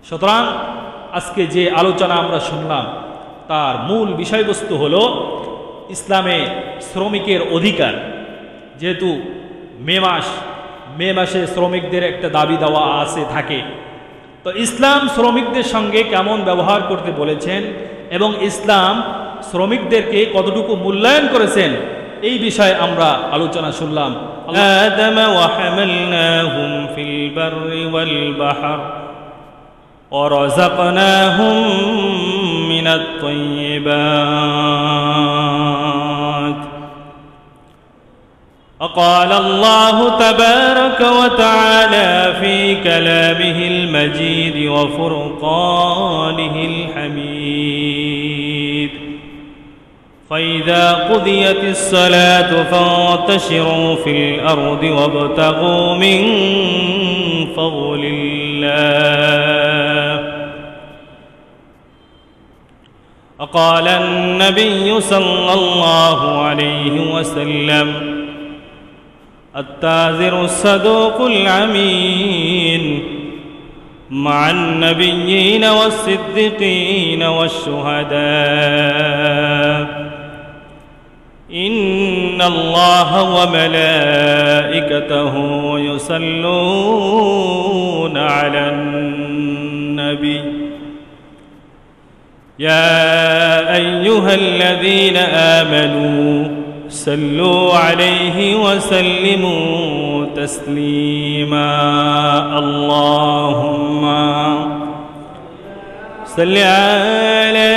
সুতরাং আজকে যে আলোচনা আমরা শুনলাম তার মূল বিষয়বস্তু হলো ইসলামে শ্রমিকের অধিকার। যেহেতু মে মাসে শ্রমিকদের একটা দাবি দেওয়া থাকে, তো ইসলাম শ্রমিকদের সঙ্গে কেমন ব্যবহার করতে বলেছেন এবং ইসলাম শ্রমিকদেরকে কতটুকু মূল্যায়ন করেছেন এই বিষয়ে আমরা আলোচনা শুনলাম। আদম ওয়া হামালনাহুম ফিল বাররি ওয়াল বাহর ওয়া রাযাকনাহুম মিনাত তাইয়্যিবাত। قال الله تبارك وتعالى في كلامه المجيد وفرقانه الحميد: فإذا قضيت الصلاة فانتشروا في الأرض وابتغوا من فضل الله. وقال النبي صلى الله عليه وسلم: التاذر الصدوق الأمين مع النبيين والصديقين والشهداء. إن الله وملائكته يصلون على النبي يا أيها الذين آمنوا صلوا عليه وسلموا تسليما. اللهم صل على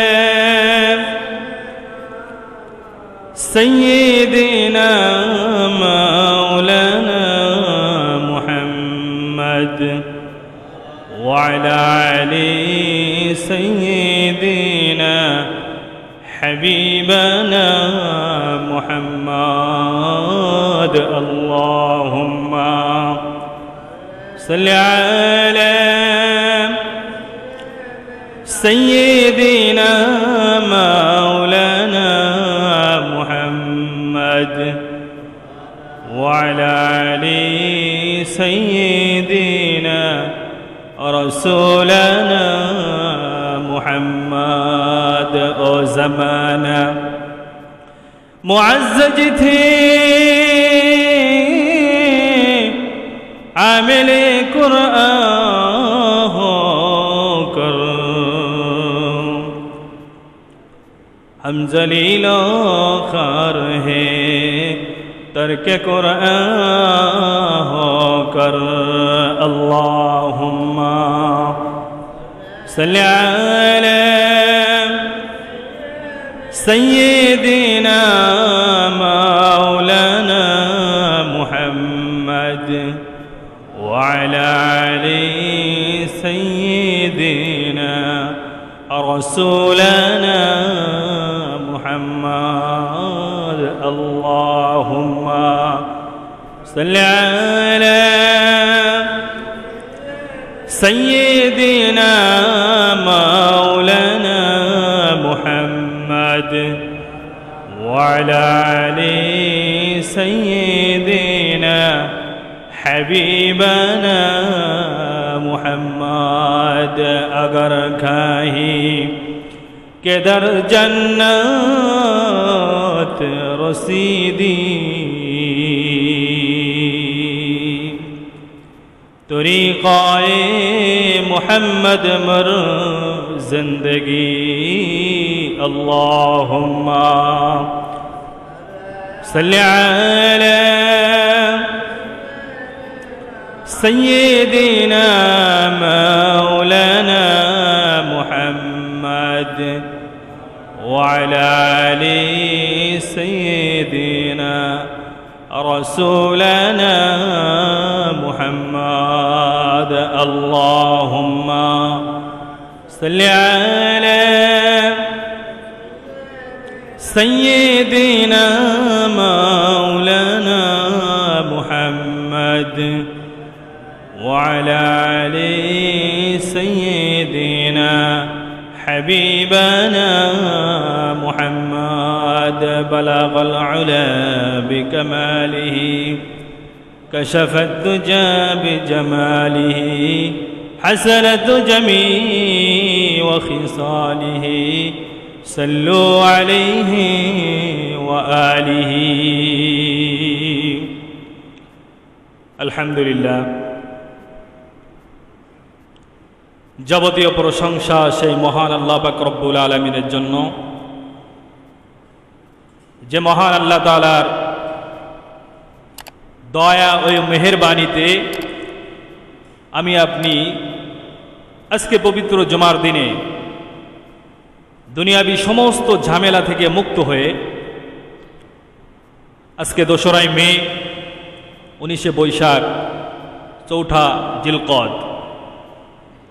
سيدنا مولانا محمد وعلى آل سيدنا حبيبنا محمد. اللهم صل على سيدنا مولانا محمد وعلى آل سيدنا رسولنا محمد. او زمانہ معزز تھے عامل قرآن ہو کر، ہم ذلیل و خوار ہیں ترک قرآن ہو کر. اللہم صل علی سيدنا مولانا محمد وعلى آل سيدنا رسولنا محمد. اللهم صل على سيدنا مولانا محمد وعلى آل سيدنا حبيبنا محمد. اگر کہیں کہ در جنت رسیدی طریقہ محمد مر زندگی. اللهم صل على سيدنا مولانا محمد وعلى آل سيدنا رسولنا محمد. اللهم صل على سيدنا مولانا محمد وعلى آل سيدنا حبيبنا محمد. بلغ العلا بكماله كشف الدجى بجماله حسنة جميع خصاله صلوا عليه وآله الحمد لله যাবতীয় প্রশংসা সেই মহান আল্লাহ পাক রব্বুল আলামিনের জন্য, যে মহান আল্লাহ তাআলার দয়া ও মেহেরবানিতে আমি আপনি আজকে পবিত্র জুমার দিনে দুনিয়াবি সমস্ত ঝামেলা থেকে মুক্ত হয়ে আজকে 2রা মে 19শে বৈশাখ 4ঠা জিলকদ,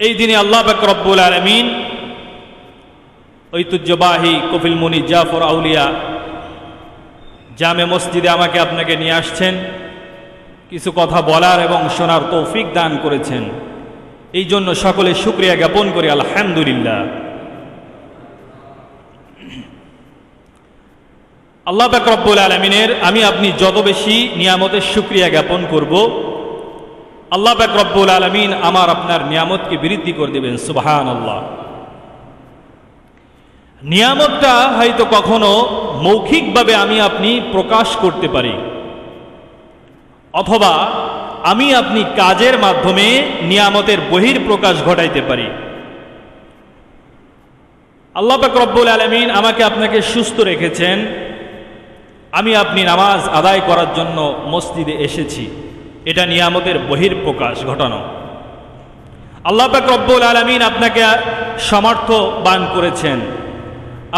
এই দিনে আল্লাহ পাক রব্বুল আলামিন ঐতিহ্যবাহী কফিল মুনি জাফর আউলিয়া জামে মসজিদে আমাকে আপনাকে নিয়ে আসছেন, কিছু কথা বলার এবং শোনার তৌফিক দান করেছেন। এই জন্য সকলে শুকরিয়া জ্ঞাপন করি আলহামদুলিল্লাহ। আল্লাহ পাক রব্বুল আলামিনের আমি আপনি যত বেশি নিয়ামতের শুকরিয়া জ্ঞাপন করব, আল্লাহ পাক রব্বুল আলামিন আমার আপনার নিয়ামতকে বৃদ্ধি করে দেবেন। সুবহানাল্লাহ। নিয়ামতটা হয়তো কখনো মৌখিকভাবে আমি আপনি প্রকাশ করতে পারি, অথবা আমি আপনি কাজের মাধ্যমে নিয়ামতের বহির প্রকাশ ঘটাইতে পারি। আল্লাহ পাক রব্বুল আলামিন আমাকে আপনাকে সুস্থ রেখেছেন, আমি আপনি নামাজ আদায় করার জন্য মসজিদে এসেছি, এটা নিয়ামতের বহির প্রকাশ ঘটানো। আল্লাহ পাক রব্বুল আলামিন আপনাকে সামর্থ্যবান করেছেন,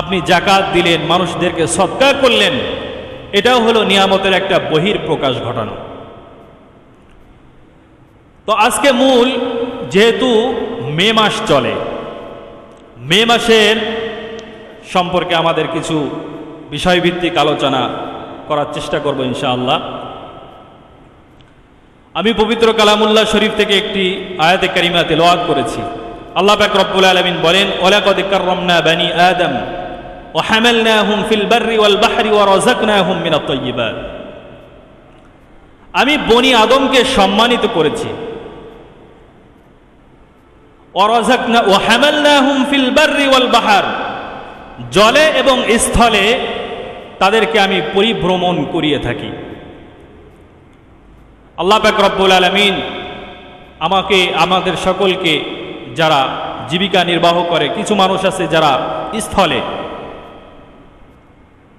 আপনি যাকাত দিলেন, মানুষদেরকে সদকা করলেন, এটাও হলো নিয়ামতের একটা বহির প্রকাশ ঘটানো। তো আজকে মূল, যেহেতু মে মাস চলে, মে মাসের সম্পর্কে আমাদের কিছু বিষয়ভিত্তিক আলোচনা করার চেষ্টা করব ইনশাআল্লাহ। আমি পবিত্র কালামুল্লাহ শরীফ থেকে একটি আয়াতে কারিমা তেলাওয়াত করেছি। আল্লাহ পাক রব্বুল আলামিন বলেন, ওয়ালাকাদ কাররামনা বানি আদম ওয়া হামালনাহুম ফিল বাররি ওয়াল বাহরি ওয়া রাযাকনাহুম মিনাত তাইয়্যিবাত। আমি বনি আদমকে সম্মানিত করেছি। ওয়া হামালনাহুম ফিল বাররি ওয়াল বাহর, জলে এবং স্থলে তাদেরকে আমি পরিভ্রমণ করিয়ে থাকি। আল্লাহ পাক রব্বুল আলামিন আমাকে, আমাদের সকলকে, যারা জীবিকা নির্বাহ করে, কিছু মানুষ আছে যারা স্থলে,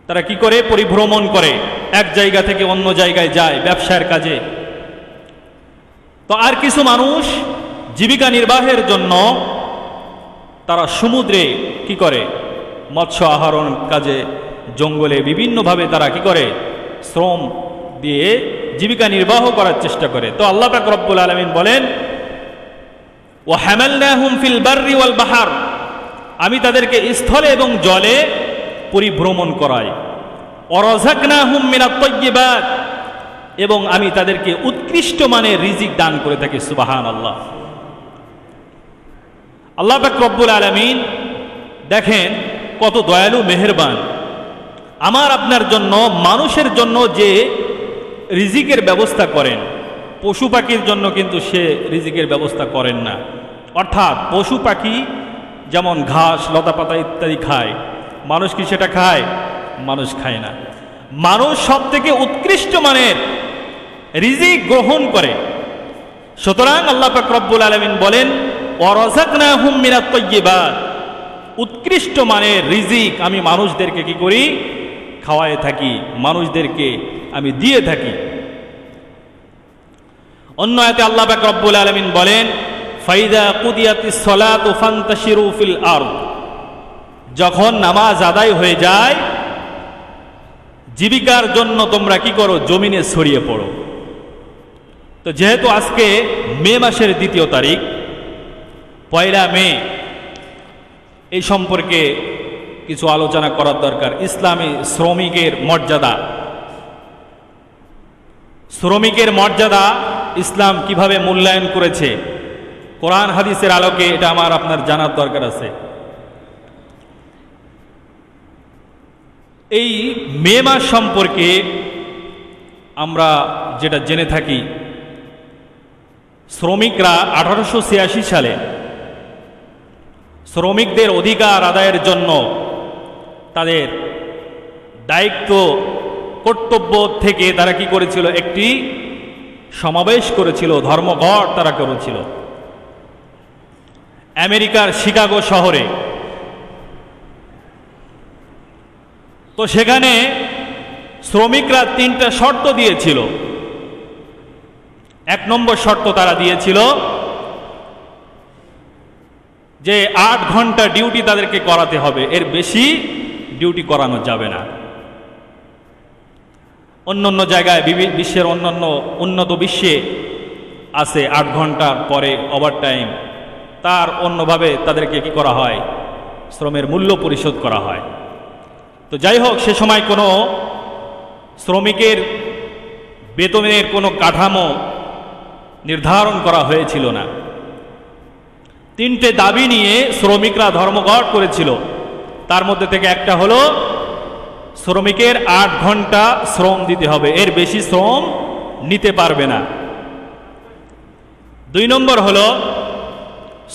তারা কি করে? পরিভ্রমণ করে, এক জায়গা থেকে অন্য জায়গায় যায় ব্যবসার কাজে। তো আর কিছু মানুষ জীবিকা নির্বাহের জন্য তারা সমুদ্রে কি করে? মৎস্য আহরণ কাজে, জঙ্গলে বিভিন্নভাবে তারা কি করে? শ্রম দিয়ে জীবিকা নির্বাহ করার চেষ্টা করে। তো আল্লাহ পাক রব্বুল আলামিন বলেন, ওয়া হামালনাহুম ফিল বাররি ওয়াল বাহর, আমি তাদেরকে স্থলে এবং জলে পরিভ্রমণ করাই। ওয়া রাযাকনাহুম মিনাত তাইয়্যিবাত, এবং আমি তাদেরকে উৎকৃষ্ট মানের রিজিক দান করে থাকি। সুবহানাল্লাহ। আল্লাহ পাক রব্বুল আলামিন দেখেন কত দয়ালু, মেহেরবান। আমার আপনার জন্য, মানুষের জন্য যে রিজিকের ব্যবস্থা করেন, পশু পাখির জন্য কিন্তু সে রিজিকের ব্যবস্থা করেন না। অর্থাৎ পশু পাখি যেমন ঘাস, লতাপাতা ইত্যাদি খায়, মানুষ কি সেটা খায়? মানুষ খায় না। মানুষ সব থেকে উৎকৃষ্ট মানের রিজিক গ্রহণ করে। সুতরাং আল্লাহ পাক রব্বুল আলামিন বলেন, ওয়া রাযাকনাহুম মিনাত তাইয়্যিবাত, উৎকৃষ্ট মানের রিজিক আমি মানুষদেরকে কি করি? খাওয়ায়ে থাকি, মানুষদেরকে আমি দিয়ে থাকি। অন্য আয়াতে আল্লাহ পাক রব্বুল আলামিন বলেন, ফাইদা কুদিয়াতিস সালাতু ফান্তাশিরু ফিল আরদ, যখন নামাজ আদায় হয়ে যায়, জীবিকার জন্য তোমরা কি করো? জমিনে ছড়িয়ে পড়ো। তো যেহেতু আজকে মে মাসের 2 তারিখ, 1 মে, এই সম্পর্কে কিছু আলোচনা করার দরকার। ইসলামী শ্রমিকের মর্যাদা, শ্রমিকের মর্যাদা ইসলাম কিভাবে মূল্যায়ন করেছে, কোরআন হাদিসের আলোকে এটা আমার আপনার জানার দরকার আছে। এই মে মাস সম্পর্কে আমরা যেটা জেনে থাকি, শ্রমিকরা 1886 সালে শ্রমিকদের অধিকার আদায়ের জন্য তাদের দায়িত্ব কর্তব্য থেকে তারা কি করেছিল, একটি সমাবেশ করেছিল, ধর্মঘট তারা করেছিল আমেরিকার শিকাগো শহরে। তো সেখানে শ্রমিকরা 3টা শর্ত দিয়েছিল। 1 নম্বর শর্ত তারা দিয়েছিল যে 8 ঘন্টা ডিউটি তাদেরকে করাতে হবে, এর বেশি ডিউটি করানো যাবে না। অন্যান্য জায়গায় বিশ্বের অন্যান্য উন্নত বিশ্বে আছে 8 ঘন্টার পরে ওভারটাইম, তার অন্যভাবে তাদেরকে কি করা হয়, শ্রমের মূল্য পরিশোধ করা হয়। তো যাই হোক, সে সময় কোনো শ্রমিকের বেতনের কোনো কাঠামো নির্ধারণ করা হয়েছিল না। 3টে দাবি নিয়ে শ্রমিকরা ধর্মঘট করেছিল। তার মধ্যে থেকে একটা হলো শ্রমিকের 8 ঘন্টা শ্রম দিতে হবে, এর বেশি শ্রম নিতে পারবে না। 2 নম্বর হলো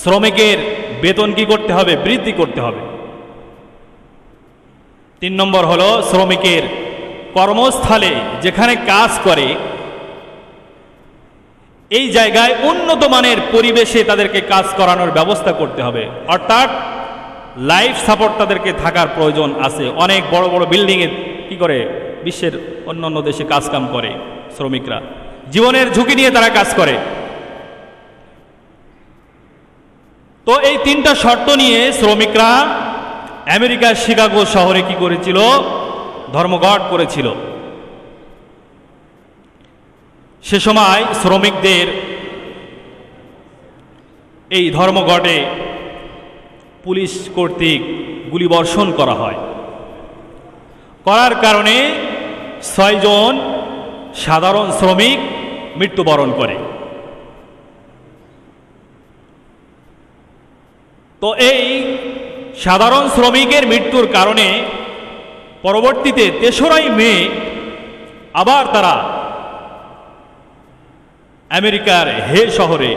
শ্রমিকের বেতন কি করতে হবে, বৃদ্ধি করতে হবে। 3 নম্বর হলো শ্রমিকের কর্মস্থলে যেখানে কাজ করে এই জায়গায় উন্নত মানের পরিবেশে তাদেরকে কাজ করানোর ব্যবস্থা করতে হবে। অর্থাৎ লাইফ সাপোর্ট তাদেরকে থাকার প্রয়োজন আছে। অনেক বড় বড় বিল্ডিংয়ে কি করে, বিশ্বের অন্যান্য দেশে কাজকাম করে শ্রমিকরা, জীবনের ঝুঁকি নিয়ে তারা কাজ করে। তো এই 3টা শর্ত নিয়ে শ্রমিকরা আমেরিকার শিকাগো শহরে কি করেছিল, ধর্মঘট করেছিল। সে সময় শ্রমিকদের এই ধর্মঘটে পুলিশ কর্তৃক গুলিবর্ষণ করা হয়। করার কারণে 6 জন সাধারণ শ্রমিক মৃত্যুবরণ করে। তো এই সাধারণ শ্রমিকের মৃত্যুর কারণে পরবর্তীতে 3রা মে আবার তারা আমেরিকার হে শহরে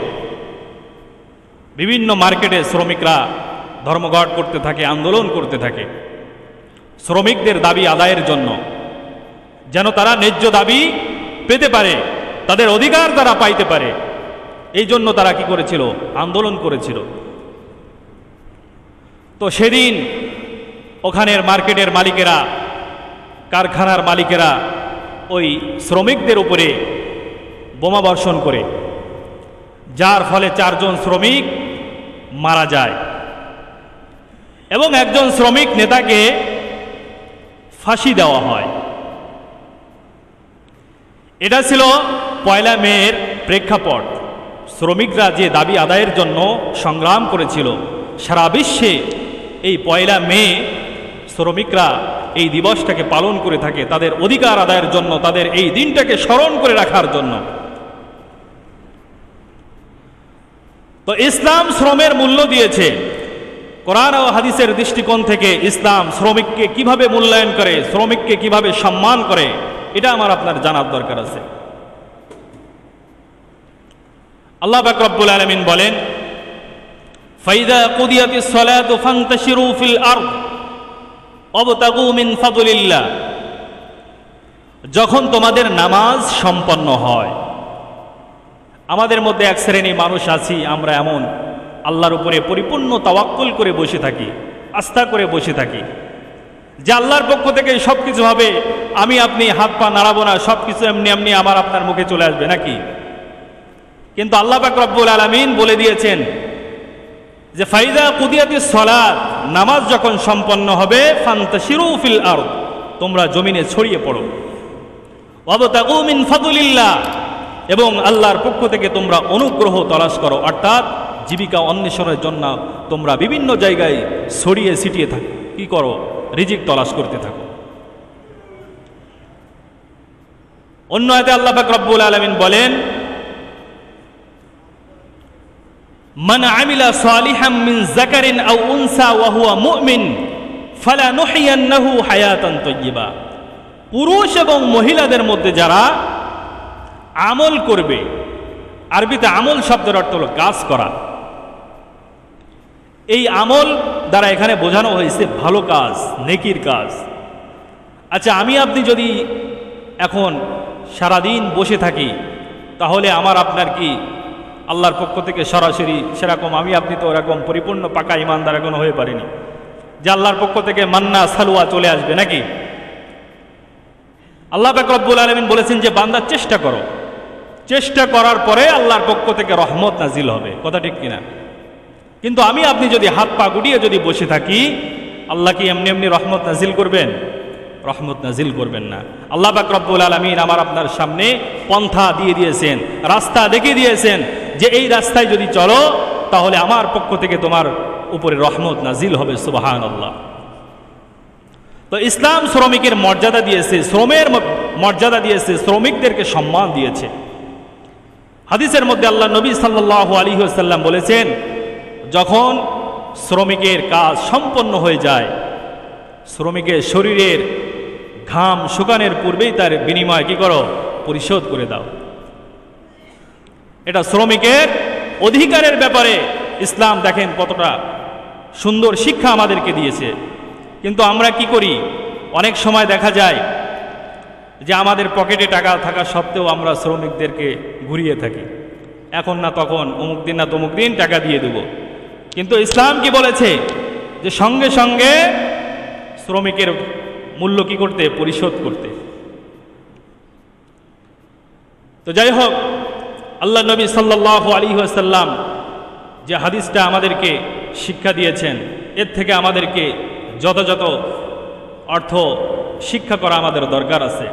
বিভিন্ন মার্কেটে শ্রমিকরা ধর্মঘট করতে থাকে, আন্দোলন করতে থাকে শ্রমিকদের দাবি আদায়ের জন্য, যেন তারা ন্যায্য দাবি পেতে পারে, তাদের অধিকার তারা পাইতে পারে। এই জন্য তারা কি করেছিল, আন্দোলন করেছিল। তো সেদিন ওখানের মার্কেটের মালিকেরা, কারখানার মালিকেরা ওই শ্রমিকদের উপরে বোমা বর্ষণ করে, যার ফলে 4 জন শ্রমিক মারা যায় এবং একজন শ্রমিক নেতাকে ফাঁসি দেওয়া হয়। এটা ছিল 1 মের প্রেক্ষাপট। শ্রমিকরা যে দাবি আদায়ের জন্য সংগ্রাম করেছিল, সারা বিশ্বে এই 1 মে শ্রমিকরা এই দিবসটাকে পালন করে থাকে তাদের অধিকার আদায়ের জন্য, তাদের এই দিনটাকে স্মরণ করে রাখার জন্য। তো ইসলাম শ্রমের মূল্য দিয়েছে। কোরআন ও হাদিসের দৃষ্টিকোণ থেকে ইসলাম শ্রমিককে কিভাবে মূল্যায়ন করে, শ্রমিককে কিভাবে সম্মান করে, এটা আমার আপনার জানার দরকার আছে। আল্লাহ পাক রব্বুল আলামিন বলেন, ফাইদা কুদিয়াতিস সালাতু ফান্তাশিরু ফিল আরদ ওয়াবতাগু মিন ফাদলিল্লাহ। যখন তোমাদের নামাজ সম্পন্ন হয়। আমাদের মধ্যে এক শ্রেণী মানুষ আছি, আমরা এমন আল্লাহর উপরে পরিপূর্ণ তাওয়াক্কুল করে বসে থাকি, আস্থা করে বসে থাকি যে আল্লাহর পক্ষ থেকে সব কিছু হবে, আমি আপনি হাত পা নাড়াবো না, সব কিছু এমনি এমনি আমার আপনার মুখে চলে আসবে নাকি। কিন্তু আল্লাহ পাক রব্বুল আলামিন বলে দিয়েছেন যে ফাইদা কুদিয়াতিস সালাত, নামাজ যখন সম্পন্ন হবে, ফান্তাশিরু ফিল আরদ, তোমরা জমিনে ছড়িয়ে পড়ো, ওয়াবতাগু মিন ফাদলিল্লাহ, এবং আল্লাহর পক্ষ থেকে তোমরা অনুগ্রহ তলাশ করো, অর্থাৎ জীবিকা অন্বেষণের জন্য তোমরা বিভিন্ন জায়গায় ছড়িয়ে ছিটিয়ে থাকো, কি করো, রিজিক তলাশ করতে থাকো। অন্য আয়াতে আল্লাহ পাক রব্বুল আলামিন বলেন, মান আমিলা সালিহাম মিন যাকারিন আও উনসা ওয়া হুয়া মুমিন ফালানুহইয়ান্নাহু হায়াতান তাইয়্যিবা। পুরুষ এবং মহিলাদের মধ্যে যারা আমল করবে, আরবিতে আমল শব্দের অর্থ হলো কাজ করা। এই আমল দ্বারা এখানে বোঝানো হয়েছে ভালো কাজ, নেকির কাজ। আচ্ছা, আমি আপনি যদি এখন সারাদিন বসে থাকি, তাহলে আমার আপনার কি আল্লাহর পক্ষ থেকে সরাসরি সেরকম আমি আপনি তো ওরকম পরিপূর্ণ পাকা ইমানদার এখনো হয়ে পারিনি যে আল্লাহর পক্ষ থেকে মান্না সালুয়া চলে আসবে নাকি? আল্লাহ পাক রব্বুল আলামিন বলেছেন যে বান্দা চেষ্টা করো, চেষ্টা করার পরে আল্লাহর পক্ষ থেকে রহমত নাজিল হবে। কথা ঠিক কিনা? কিন্তু আমি আপনি যদি হাত পা গুটিয়ে যদি বসে থাকি, আল্লাহ কি এমনি এমনি রহমত নাজিল করবেন? রহমত নাজিল করবেন না। আল্লাহ পাক রব্বুল আলামিন আমার আপনার সামনে পন্থা দিয়ে দিয়েছেন, রাস্তা দেখিয়ে দিয়েছেন যে এই রাস্তায় যদি চলো তাহলে আমার পক্ষ থেকে তোমার উপরে রহমত নাজিল হবে। সুবহানাল্লাহ। তো ইসলাম শ্রমিকের মর্যাদা দিয়েছে, শ্রমের মর্যাদা দিয়েছে, শ্রমিকদেরকে সম্মান দিয়েছে। হাদিসের মধ্যে আল্লাহ নবী সাল্লাল্লাহু আলাইহি ওয়াসাল্লাম বলেছেন, যখন শ্রমিকের কাজ সম্পন্ন হয়ে যায়, শ্রমিকের শরীরের ঘাম শুকানোর পূর্বেই তার বিনিময় কি করো? পরিশোধ করে দাও। এটা শ্রমিকের অধিকারের ব্যাপারে ইসলাম দেখেন কতটা সুন্দর শিক্ষা আমাদেরকে দিয়েছে। কিন্তু আমরা কি করি? অনেক সময় দেখা যায় যে আমাদের পকেটে টাকা থাকা সত্ত্বেও আমরা শ্রমিকদেরকে ঘুরিয়ে থাকি, এখন না তখন, অমুক দিন না তমুক দিন টাকা দিয়ে দেব। কিন্তু ইসলাম কি বলেছে? যে সঙ্গে সঙ্গে শ্রমিকের মূল্য কি করতে? পরিশোধ করতে। তো যাই হোক, আল্লাহ নবী সাল্লাল্লাহু আলাইহি ওয়াসাল্লাম যে হাদিসটা আমাদেরকে শিক্ষা দিয়েছেন, এর থেকে আমাদেরকে যথাযথ অর্থ শিক্ষা করা আমাদের দরকার আছে।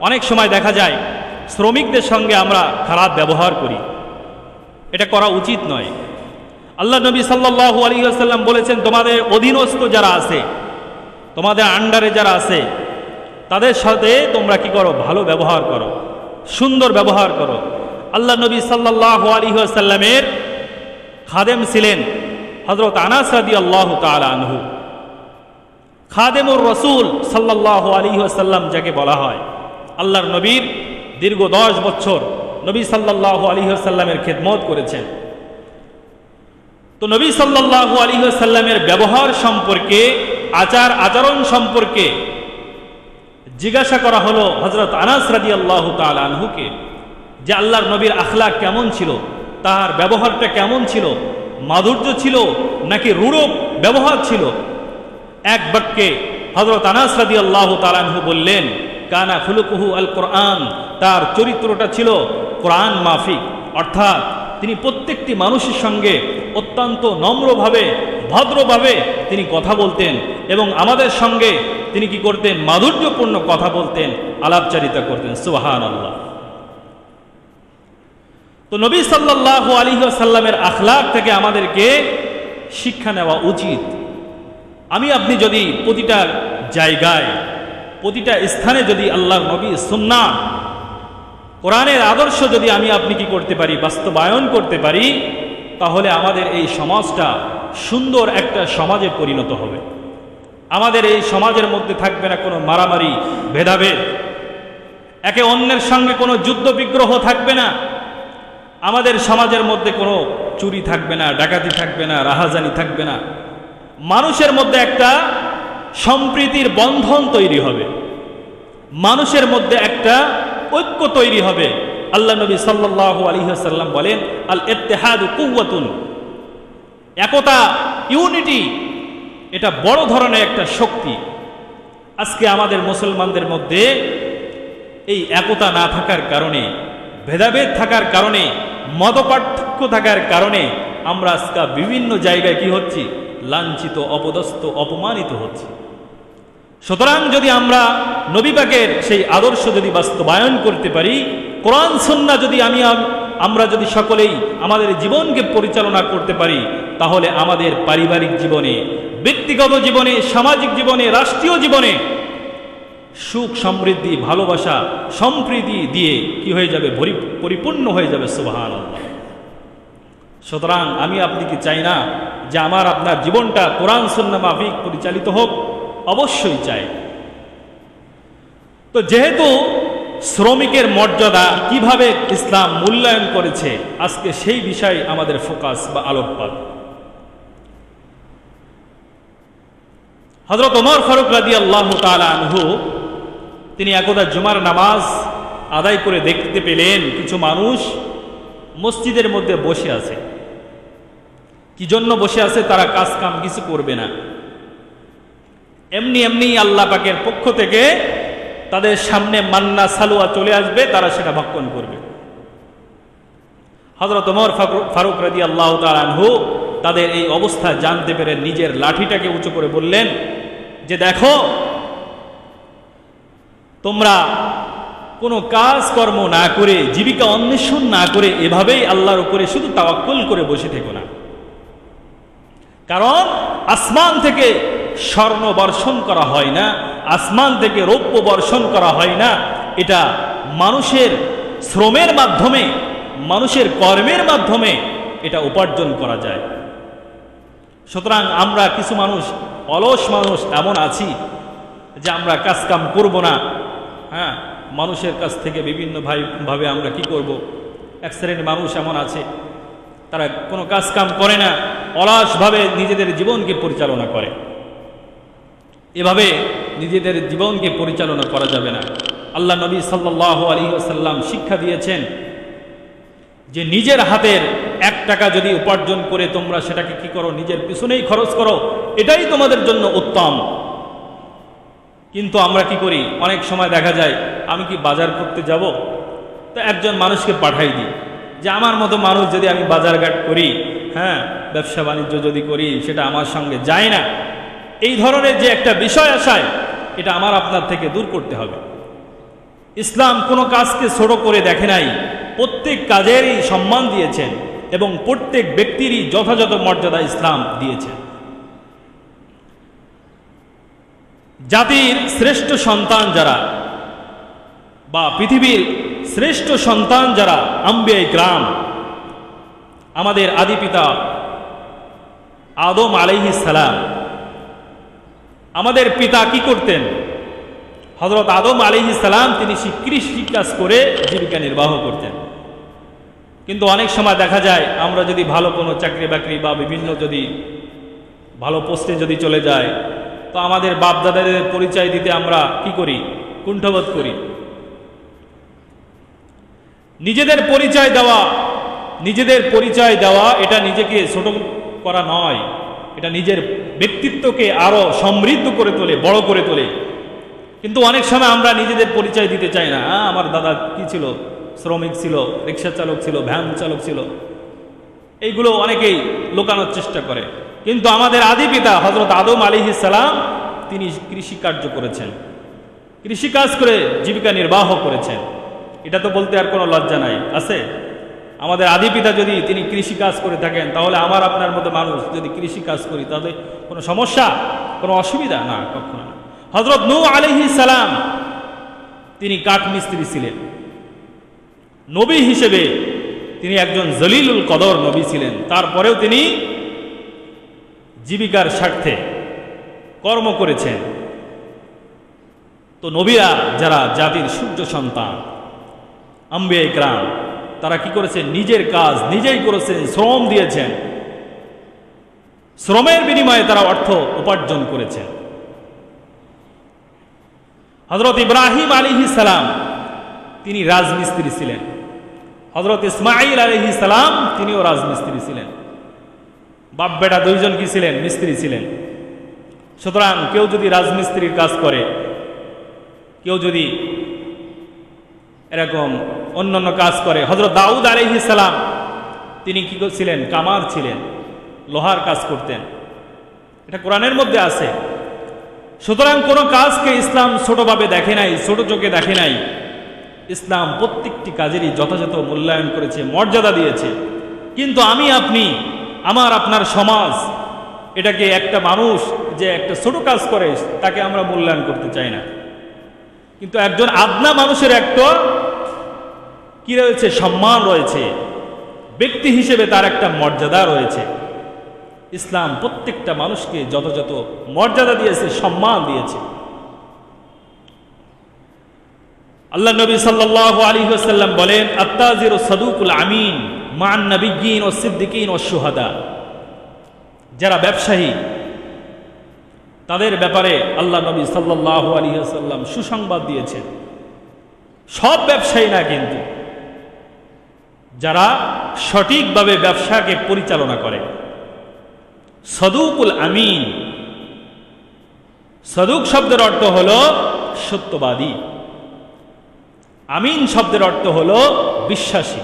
অনেক সময় দেখা যায় শ্রমিকদের সঙ্গে আমরা খারাপ ব্যবহার করি, এটা করা উচিত নয়। আল্লাহ নবী সাল্লাল্লাহু আলাইহি ওয়াসাল্লাম বলেছেন, তোমাদের অধীনস্থ যারা আছে, তোমাদের আন্ডারে যারা আছে, তাদের সাথে তোমরা কি করো? ভালো ব্যবহার করো, সুন্দর ব্যবহার করো। আল্লাহ নবী সাল্লাল্লাহু আলাইহি ওয়াসাল্লামের খাদেম ছিলেন হযরত আনাস রাদিয়াল্লাহু তাআলা আনহু। খাদেমুর রাসূল সাল্লাল্লাহু আলাইহি ওয়াসাল্লাম যাকে বলা হয়। আল্লাহর নবীর দীর্ঘ 10 বছর নবী সাল্লাল্লাহু আলাইহি ওয়াসাল্লামের খেদমত করেছেন। তো নবী সাল্লাল্লাহু আলাইহি ওয়াসাল্লামের ব্যবহার সম্পর্কে, আচার আচরণ সম্পর্কে জিজ্ঞাসা করা হলো হযরত আনাস রাদিয়াল্লাহু তাআলা আনহুকে যে আল্লাহর নবীর আখলাক কেমন ছিল, তার ব্যবহারটা কেমন ছিল, মাধুর্য ছিল নাকি রূঢ় ব্যবহার ছিল? এক বাক্যে হযরত আনাস রাদিয়াল্লাহু তাআলা আনহু বললেন, কানা খুলুকুহু আল কোরআন, তার চরিত্রটা ছিল কোরআন মাফিক। অর্থাৎ তিনি প্রত্যেকটি মানুষের সঙ্গে অত্যন্ত নম্রভাবে, ভদ্রভাবে তিনি কথা বলতেন এবং আমাদের সঙ্গে তিনি কি করতেন? মাধুর্যপূর্ণ কথা বলতেন, আলাপচারিতা করতেন। সুবহানাল্লাহ। তো নবী সাল্লাল্লাহু আলাইহি ওয়াসাল্লামের আখলাক থেকে আমাদেরকে শিক্ষা নেওয়া উচিত। আমি আপনি যদি প্রতিটা জায়গায়, প্রতিটা স্থানে যদি আল্লাহর নবী সুন্নাহ, কোরআনের আদর্শ যদি আমি আপনি কি করতে পারি? বাস্তবায়ন করতে পারি, তাহলে আমাদের এই সমাজটা সুন্দর একটা সমাজে পরিণত হবে। আমাদের এই সমাজের মধ্যে থাকবে না কোনো মারামারি, ভেদাভেদ, একে অন্যের সঙ্গে কোনো যুদ্ধ বিগ্রহ থাকবে না। আমাদের সমাজের মধ্যে কোনো চুরি থাকবে না, ডাকাতি থাকবে না, রাহাজানি থাকবে না। মানুষের মধ্যে একটা সম্প্রীতির বন্ধন তৈরি হবে, মানুষের মধ্যে একটা ঐক্য তৈরি হবে। আল্লাহ নবী সাল্লাল্লাহু আলাইহি ওয়াসাল্লাম বলেন, আল ইত্তিহাদু কুওয়াতুন, একতা, ইউনিটি, এটা বড় ধরনের একটা শক্তি। আজকে আমাদের মুসলমানদের মধ্যে এই একতা না থাকার কারণে, ভেদাভেদ থাকার কারণে, মতপার্থক্য থাকার কারণে আমরা আজকে বিভিন্ন জায়গায় কি হচ্ছি? লাঞ্ছিত, অপদস্থ, অপমানিত হচ্ছি। সুতরাং যদি আমরা নবী পাকের সেই আদর্শ যদি বাস্তবায়ন করতে পারি, কোরআন সুন্নাহ যদি আমরা যদি সকলেই আমাদের জীবনকে পরিচালনা করতে পারি, তাহলে আমাদের পারিবারিক জীবনে, ব্যক্তিগত জীবনে, সামাজিক জীবনে, রাষ্ট্রীয় জীবনে সুখ, সমৃদ্ধি, ভালোবাসা, সম্প্রীতি দিয়ে কি হয়ে যাবে? পরিপূর্ণ হয়ে যাবে। সুবহানাল্লাহ। সুতরাং আমি আপনি কি চাই না যে আমার আপনার জীবনটা কোরআন সুন্নাহ মাফিক পরিচালিত হোক? অবশ্যই চাই। তো যেহেতু শ্রমিকের মর্যাদা কিভাবে ইসলাম মূল্যায়ন করেছে, আজকে সেই বিষয়ে আমাদের ফোকাস বা আলোকপাত। হযরত ওমর ফারুক রাদিয়াল্লাহু তাআলা আনহু তিনি একদা জুমার নামাজ আদায় করে দেখতে পেলেন কিছু মানুষ মসজিদের মধ্যে বসে আছে। কি জন্য বসে আছে? তারা কাজ কাম কিছু করবে না, এমনি এমনি আল্লাহ পাকের পক্ষ থেকে তাদের সামনে মান্না সালুয়া চলে আসবে, তারা সেটা ভক্ষণ করবে। হযরত ওমর ফারুক রাদিয়াল্লাহু তাআলা আনহু তাদের এই অবস্থা জানতে পেরে নিজের লাঠিটাকে উঁচু করে বললেন যে, দেখো, তোমরা কোনো কাজকর্ম না করে, জীবিকা অন্বেষণ না করে এভাবেই আল্লাহর উপরে শুধু তাওয়াক্কুল করে বসে থেকো না। কারণ আসমান থেকে স্বর্ণ বর্ষণ করা হয় না, আসমান থেকে রৌপ্য বর্ষণ করা হয় না, এটা মানুষের শ্রমের মাধ্যমে, মানুষের কর্মের মাধ্যমে এটা উপার্জন করা যায়। সুতরাং আমরা কিছু মানুষ, অলস মানুষ এমন আছি যে আমরা কাজ কাম করব না, হ্যাঁ, মানুষের কাছ থেকে বিভিন্ন ভাবে আমরা কি করব। এক শ্রেণীর মানুষ এমন আছে, তারা কোনো কাজ কাম করে না, অলসভাবে নিজেদের জীবনকে পরিচালনা করে। এভাবে নিজেদের জীবনকে পরিচালনা করা যাবে না। আল্লাহ নবী সাল্লাল্লাহু আলাইহি ওয়াসাল্লাম শিক্ষা দিয়েছেন যে নিজের হাতের 1 টাকা যদি উপার্জন করে তোমরা সেটাকে কি করো, নিজের পিছনেই খরচ করো, এটাই তোমাদের জন্য উত্তম। কিন্তু আমরা কি করি, অনেক সময় দেখা যায় আমি কি বাজার করতে যাব, তো একজন মানুষকে পাঠাই দিই যে আমার মতো মানুষ যদি আমি বাজারঘাট করি, হ্যাঁ, ব্যবসা বাণিজ্য যদি করি, সেটা আমার সঙ্গে যায় না। এই ধরনের যে একটা বিষয় আসায়, এটা আমার আপনার থেকে দূর করতে হবে। ইসলাম কোনো কাজকে ছোট করে দেখে নাই, প্রত্যেক কাজেরই সম্মান দিয়েছেন এবং প্রত্যেক ব্যক্তিরই যথাযথ মর্যাদা ইসলাম দিয়েছেন। জাতির শ্রেষ্ঠ সন্তান যারা, বা পৃথিবীর শ্রেষ্ঠ সন্তান যারা, আম্বিয়া ইকরাম, আমাদের আদি পিতা আদম আলাইহিস সালাম, আমাদের পিতা কি করতেন? হযরত আদম আলাইহিস সালাম তিনি কৃষি কাজ করে জীবিকা নির্বাহ করতেন। কিন্তু অনেক সময় দেখা যায় আমরা যদি ভালো কোনো চাকরি বাকরি বা বিভিন্ন যদি ভালো পোস্টে যদি চলে যায়, তো আমাদের বাপ দাদাদের পরিচয় দিতে আমরা কি করি, কুণ্ঠাবোধ করি। নিজেদের পরিচয় দেওয়া এটা নিজেকে ছোট করা নয়, এটা নিজের ব্যক্তিত্বকে আরো সমৃদ্ধ করে তোলে, বড় করে তোলে। কিন্তু অনেক সময় আমরা নিজেদের পরিচয় দিতে চাই না। আমার দাদা কি ছিল, শ্রমিক ছিল, রিক্সা চালক ছিল, ভ্যান চালক ছিল, এইগুলো অনেকেই লুকানোর চেষ্টা করে। কিন্তু আমাদের আদি পিতা হযরত আদম আলাইহিস সালাম তিনি কৃষি কার্য করেছেন, কৃষি কাজ করে জীবিকা নির্বাহ করেছেন। এটা তো বলতে আর কোনো লজ্জা নাই, আছে? আমাদের আদি পিতা যদি তিনি কৃষি কাজ করে থাকেন, তাহলে আমার আপনার মতো মানুষ যদি কৃষি কাজ করি, তাহলে কোনো সমস্যা, কোনো অসুবিধা না, কখনো না। হযরত নূহ আলাইহিস সালাম তিনি কাঠ মিস্ত্রি ছিলেন, নবী হিসেবে তিনি একজন জলিলুল কদর নবী ছিলেন। তারপরেও তিনি জীবিকার স্বার্থে কর্ম করেছেন। তো নবীরা যারা জাতির সূর্য সন্তান, আম্বিয়া ইকরাম, তারা কি করেছেন? নিজের কাজ নিজেই করেছেন, শ্রম দিয়েছেন, শ্রমের বিনিময়ে তারা অর্থ উপার্জন করেছেন। হযরত ইব্রাহিম আলাইহিস সালাম তিনি রাজমিস্ত্রি ছিলেন, হযরত ইসমাঈল আলাইহিস সালাম তিনিও রাজমিস্ত্রি ছিলেন। বাপ বেটা দুইজন কি ছিলেন? মিস্ত্রি ছিলেন। সুতরাং কেউ যদি রাজমিস্ত্রির কাজ করে, কেউ যদি এরকম অন্যান্য কাজ করে, হযরত দাউদ আলাইহিস সালাম তিনি কি ছিলেন? কামার ছিলেন, লোহার কাজ করতেন। এটা কোরআনের মধ্যে আছে। সুতরাং কোনো কাজকে ইসলাম ছোটভাবে দেখে নাই, ছোট চোখে দেখে নাই। ইসলাম প্রত্যেকটি কাজেরই যথাযথ মূল্যায়ন করেছে, মর্যাদা দিয়েছে। কিন্তু আমি আপনি, আমার আপনার সমাজ এটাকে একটা মানুষ যে একটা ছোট কাজ করে তাকে আমরা মূল্যায়ন করতে চাই না। কিন্তু একজন আদনা মানুষের একটা কি রয়েছে? সম্মান রয়েছে, ব্যক্তি হিসেবে তার একটা মর্যাদা রয়েছে। ইসলাম প্রত্যেকটা মানুষকে যথাযথ মর্যাদা দিয়েছে, সম্মান দিয়েছে। আল্লাহ নবী সাল্লাল্লাহু আলাইহি ওয়াসাল্লাম বলেন, আত-তাজিরু সাদুকুল আমিন মান নাবিয়্যিন ওয়াস সিদ্দিকিন ওয়াশ শুহাদা। যারা ব্যবসায়ী তাদের ব্যাপারে আল্লাহ নবী সাল্লাল্লাহু আলাইহি ওয়াসাল্লাম সুসংবাদ দিয়েছেন। সব ব্যবসায়ী না, কিন্তু যারা সঠিকভাবে ব্যবসাকে পরিচালনা করে। সাদুকুল আমিন, সাদুক শব্দের অর্থ হলো সত্যবাদী, আমিন শব্দের অর্থ হলো বিশ্বাসী।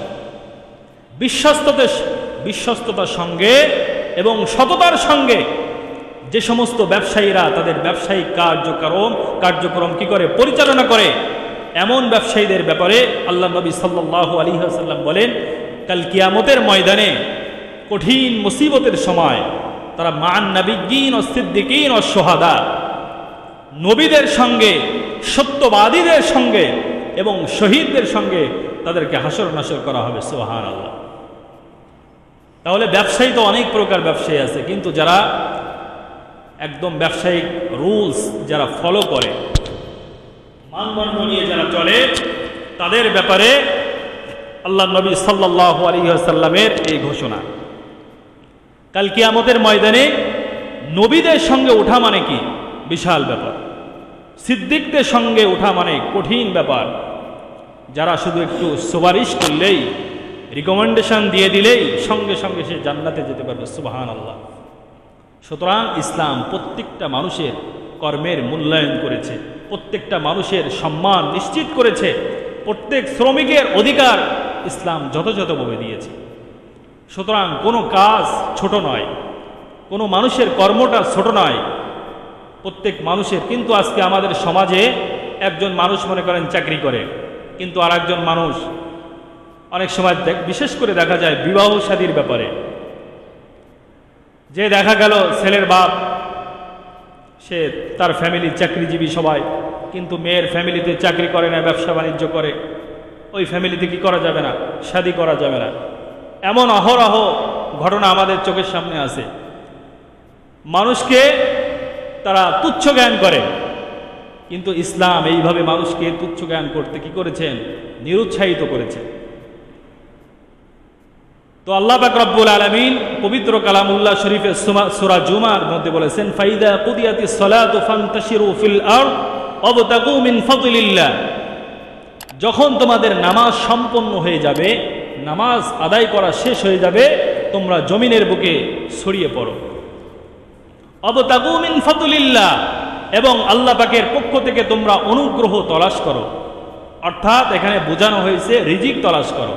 বিশ্বস্ততার সঙ্গে এবং সততার সঙ্গে যে সমস্ত ব্যবসায়ীরা তাদের ব্যবসায়িক কার্যক্রম কি করে, পরিচালনা করে, এমন ব্যবসায়ীদের ব্যাপারে আল্লাহ নবী সাল্লাল্লাহু আলাইহি ওয়াসাল্লাম বলেন, কাল কিয়ামতের ময়দানে কঠিন মুসিবতের সময় তারা মান নাবিয়্যিন ওয়াস সিদ্দিকিন ওয়াশ শুহাদা, নবীদের সঙ্গে, সত্যবাদীদের সঙ্গে এবং শহীদদের সঙ্গে তাদেরকে হাসর নাসর করা হবে। সুবহানাল্লাহ। তাহলে ব্যবসায়ী তো অনেক প্রকার ব্যবসায়ী আছে, কিন্তু যারা একদম ব্যবসায়িক রুলস যারা ফলো করে, মানদণ্ড নিয়ে যারা চলে, তাদের ব্যাপারে আল্লাহ নবী সাল্লাল্লাহু আলাইহি ওয়াসাল্লামের এই ঘোষণা। কাল কিয়ামতের ময়দানে নবীদের সঙ্গে ওঠা মানে কি বিশাল ব্যাপার, সিদ্দিকদের সঙ্গে ওঠা মানে কঠিন ব্যাপার। যারা শুধু একটু সুপারিশ করলেই, রিকমেন্ডেশন দিয়ে দিলেই সঙ্গে সঙ্গে সে জান্নাতে যেতে পারবে। সুবহানাল্লাহ। সুতরাং ইসলাম প্রত্যেকটা মানুষের কর্মের মূল্যায়ন করেছে, প্রত্যেকটা মানুষের সম্মান নিশ্চিত করেছে, প্রত্যেক শ্রমিকের অধিকার ইসলাম যথাযথভাবে দিয়েছে। সুতরাং কোনো কাজ ছোট নয়, কোনো মানুষের কর্মটা ছোট নয়, প্রত্যেক মানুষের। কিন্তু আজকে আমাদের সমাজে একজন মানুষ মনে করেন চাকরি করে, কিন্তু আর একজন মানুষ অনেক সময় বিশেষ করে দেখা যায় বিবাহ শাদীর ব্যাপারে, যে দেখা গেল ছেলের বাপ, সে তার ফ্যামিলি চাকরিজীবী সবাই, কিন্তু মেয়ের ফ্যামিলিতে চাকরি করে না, ব্যবসা বাণিজ্য করে, ওই ফ্যামিলিতে কি করা যাবে না, শাদী করা যাবে না। এমন অহরহ ঘটনা আমাদের চোখের সামনে আছে। মানুষকে তারা তুচ্ছ জ্ঞান করে, কিন্তু ইসলাম এইভাবে মানুষকে তুচ্ছ জ্ঞান করতে কি করেছেন, নিরুৎসাহিত করেছেন। তো আল্লাহ পাক রব্বুল আলামিন পবিত্র কালামুল্লাহ শরীফের সূরা জুমার মধ্যে বলেছেন, ফাইদা কুদিয়াতিস সালাতু ফান্তাশিরু ফিল আরদ ওয়াবতাগু মিন ফাদলিল্লাহ। যখন তোমাদের নামাজ সম্পন্ন হয়ে যাবে, নামাজ আদায় করা শেষ হয়ে যাবে, তোমরা জমিনের বুকে ছড়িয়ে পড়ো। ওয়াবতাগু মিন ফাদলিল্লাহ, এবং আল্লাহ পাকের পক্ষ থেকে তোমরা অনুগ্রহ তলাশ করো। অর্থাৎ এখানে বোঝানো হয়েছে রিজিক তলাশ করো।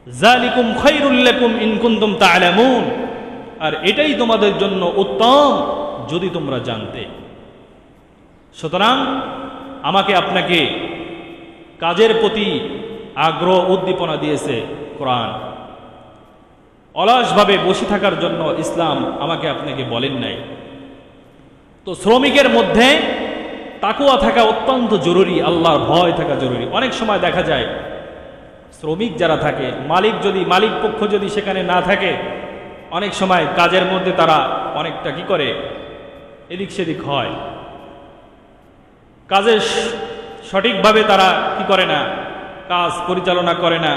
যালিকুম খায়রুল লাকুম ইন কুনতুম তা'লামুন, আর এটাই তোমাদের জন্য উত্তম যদি তোমরা জানতে। সুতরাং আমাকে আপনাকে কাজের প্রতি আগ্রহ উদ্দীপনা দিয়েছে কোরআন। অলসভাবে বসে থাকার জন্য ইসলাম আমাকে আপনাকে বলেন নাই। তো শ্রমিকের মধ্যে তাকওয়া থাকা অত্যন্ত জরুরি, আল্লাহর ভয় থাকা জরুরি। অনেক সময় দেখা যায় শ্রমিক যারা থাকে, মালিক পক্ষ যদি সেখানে না থাকে, অনেক সময় কাজের মধ্যে তারা অনেকটা কি করে, এদিক সেদিক হয়, কাজের সঠিকভাবে তারা কি করে না, কাজ পরিচালনা করে না,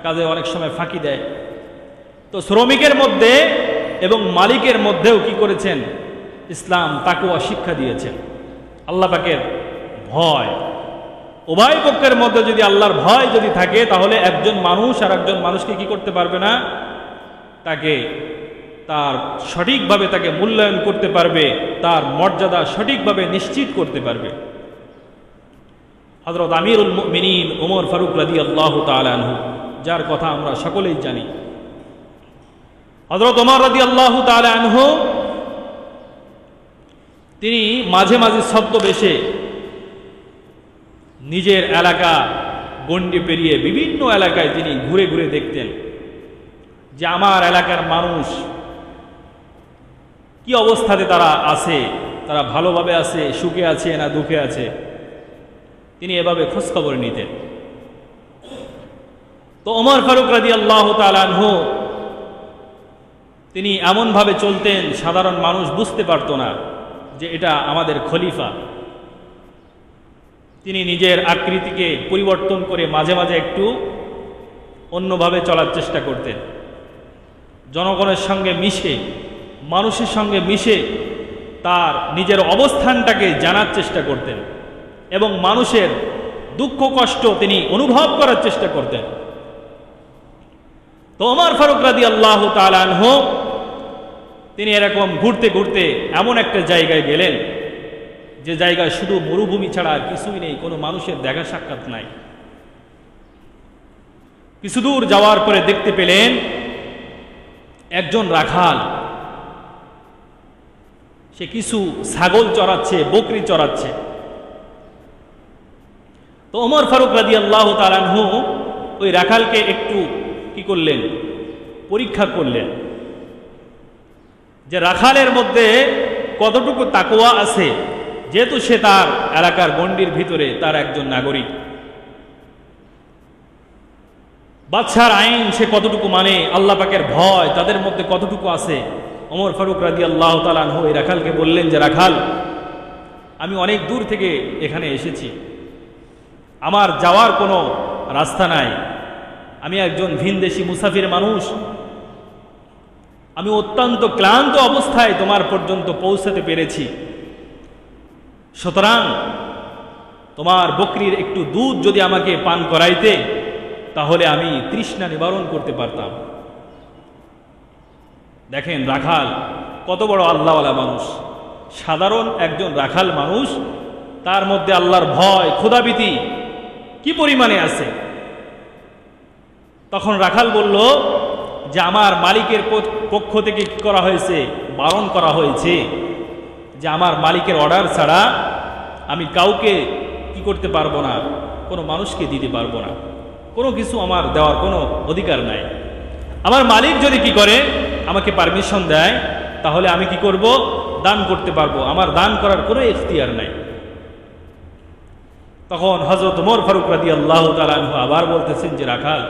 কাজে অনেক সময় ফাঁকি দেয়। তো শ্রমিকের মধ্যে এবং মালিকের মধ্যেও কি করেছেন, ইসলাম তাকওয়া শিক্ষা দিয়েছেন, আল্লাহ পাকের ভয়। উভয় পক্ষের মধ্যে যদি আল্লাহর ভয় যদি থাকে, তাহলে একজন মানুষ আর একজন মানুষকে কি করতে পারবে না, তাকে তার সঠিকভাবে তাকে মূল্যায়ন করতে পারবে, তার মর্যাদা সঠিকভাবে নিশ্চিত করতে পারবে। হযরত আমিরুল মুমিনিন ওমর ফারুক রাদিয়াল্লাহু তাআলা আনহু, যার কথা আমরা সকলেই জানি, হযরত ওমর রাদিয়াল্লাহু তাআলা আনহু তিনি মাঝে মাঝে ছদ্মবেশে নিজের এলাকা গণ্ডি পেরিয়ে বিভিন্ন এলাকায় তিনি ঘুরে ঘুরে দেখতেন যে আমার এলাকার মানুষ কি অবস্থাতে তারা আছে, তারা ভালোভাবে আছে, সুখে আছে না দুঃখে আছে। তিনি এভাবে খোঁজখবর নিতেন। তো ওমর ফারুক রাদিয়াল্লাহু তাআলা আনহু তিনি এমনভাবে চলতেন সাধারণ মানুষ বুঝতে পারত না যে এটা আমাদের খলিফা। তিনি নিজের আকৃতিকে পরিবর্তন করে মাঝে মাঝে একটু অন্যভাবে চলার চেষ্টা করতেন। জনগণের সঙ্গে মিশে, মানুষের সঙ্গে মিশে তার নিজের অবস্থানটাকে জানার চেষ্টা করতেন এবং মানুষের দুঃখ কষ্ট তিনি অনুভব করার চেষ্টা করতেন। তো ওমর ফারুক রাদিয়াল্লাহু তাআলা আনহু তিনি এরকম ঘুরতে ঘুরতে এমন একটা জায়গায় গেলেন যে জায়গায় শুধু মরুভূমি ছাড়া আর কিছুই নেই, কোনো মানুষের দেখা সাক্ষাৎ নাই। কিছু দূর যাওয়ার পরে দেখতে পেলেন একজন রাখাল, সে কিছু ছাগল চড়াচ্ছে, বকরি চড়াচ্ছে। তো ওমর ফারুক রাদিয়াল্লাহু তাআলা আনহু ওই রাখালকে একটু কি করলেন, পরীক্ষা করলেন যে রাখালের মধ্যে কতটুকু তাকওয়া আছে, যেহেতু সে তার এলাকার গণ্ডির ভিতরে তার একজন নাগরিক। বাদশার আইন সে কতটুকু মানে, আল্লাহ পাকের ভয় তাদের মধ্যে কতটুকু আছে। ওমর ফারুক রাদিয়াল্লাহু তাআলা আনহু এই রাখালকে বললেন যে রাখাল, আমি অনেক দূর থেকে এখানে এসেছি, আমার যাওয়ার কোনো রাস্তা নাই, আমি একজন ভিনদেশী মুসাফির মানুষ, আমি অত্যন্ত ক্লান্ত অবস্থায় তোমার পর্যন্ত পৌঁছাতে পেরেছি, সুতরাং তোমার বকরির একটু দুধ যদি আমাকে পান করাইতে তাহলে আমি তৃষ্ণা নিবারণ করতে পারতাম। দেখেন রাখাল কত বড় আল্লাহওয়ালা মানুষ, সাধারণ একজন রাখাল মানুষ, তার মধ্যে আল্লাহর ভয় খোদাভীতি কি পরিমাণে আছে। তখন রাখাল বলল যে আমার মালিকের পক্ষ থেকে কি করা হয়েছে, বারণ করা হয়েছে যে আমার মালিকের অর্ডার ছাড়া আমি কাউকে কি করতে পারবো না, কোনো মানুষকে দিতে পারবো না, কোনো কিছু আমার দেওয়ার কোনো অধিকার নাই। আমার মালিক যদি কি করে আমাকে পারমিশন দেয় তাহলে আমি কি করব, দান করতে পারবো, আমার দান করার কোনো এখতিয়ার নাই। তখন হযরত ওমর ফারুক রাদিয়াল্লাহু তাআলা আনহু আবার বলতেছেন যে রাখাল,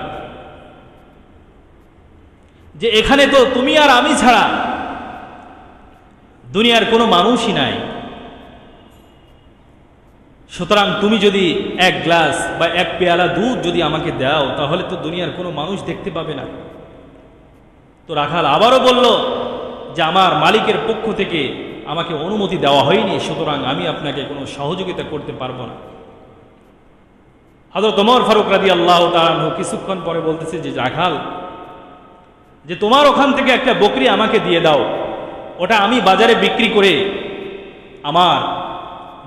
যে এখানে তো তুমি আর আমি ছাড়া দুনিয়ার কোনো মানুষই নাই, সুতরাং তুমি যদি এক গ্লাস বা এক পেয়ালা দুধ যদি আমাকে দাও তাহলে তো দুনিয়ার কোনো মানুষ দেখতে পাবে না। তো রাখাল আবারও বলল যে আমার মালিকের পক্ষ থেকে আমাকে অনুমতি দেওয়া হয়নি, সুতরাং আমি আপনাকে কোনো সহযোগিতা করতে পারবো না। হযরত ওমর ফারুক রাদিয়াল্লাহু তাআলা আনহু কিছুক্ষণ পরে বলতেছে যে রাখাল, যে তোমার ওখান থেকে একটা বকরি আমাকে দিয়ে দাও, ওটা আমি বাজারে বিক্রি করে আমার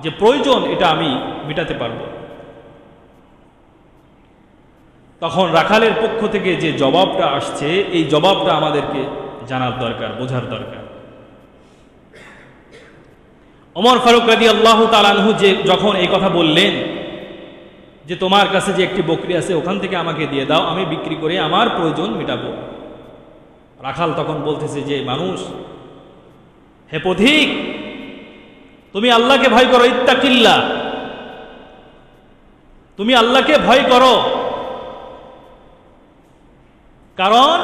যে প্রয়োজন এটা আমি মেটাতে পারবো। তখন রাখালের পক্ষ থেকে যে জবাবটা আসছে এই জবাবটা আমাদেরকে জানার দরকার, বোঝার দরকার। ওমর ফারুক রাদিয়াল্লাহু তাআলা আনহু যে যখন এই কথা বললেন যে তোমার কাছে যে একটি বকরি আছে ওখান থেকে আমাকে দিয়ে দাও, আমি বিক্রি করে আমার প্রয়োজন মেটাবো, রাখাল তখন বলতেছে যে মানুষ, হে পথিক, তুমি আল্লাহকে ভয় করো, ইত্তাকিল্লাহ, তুমি আল্লাহকে ভয় করো, কারণ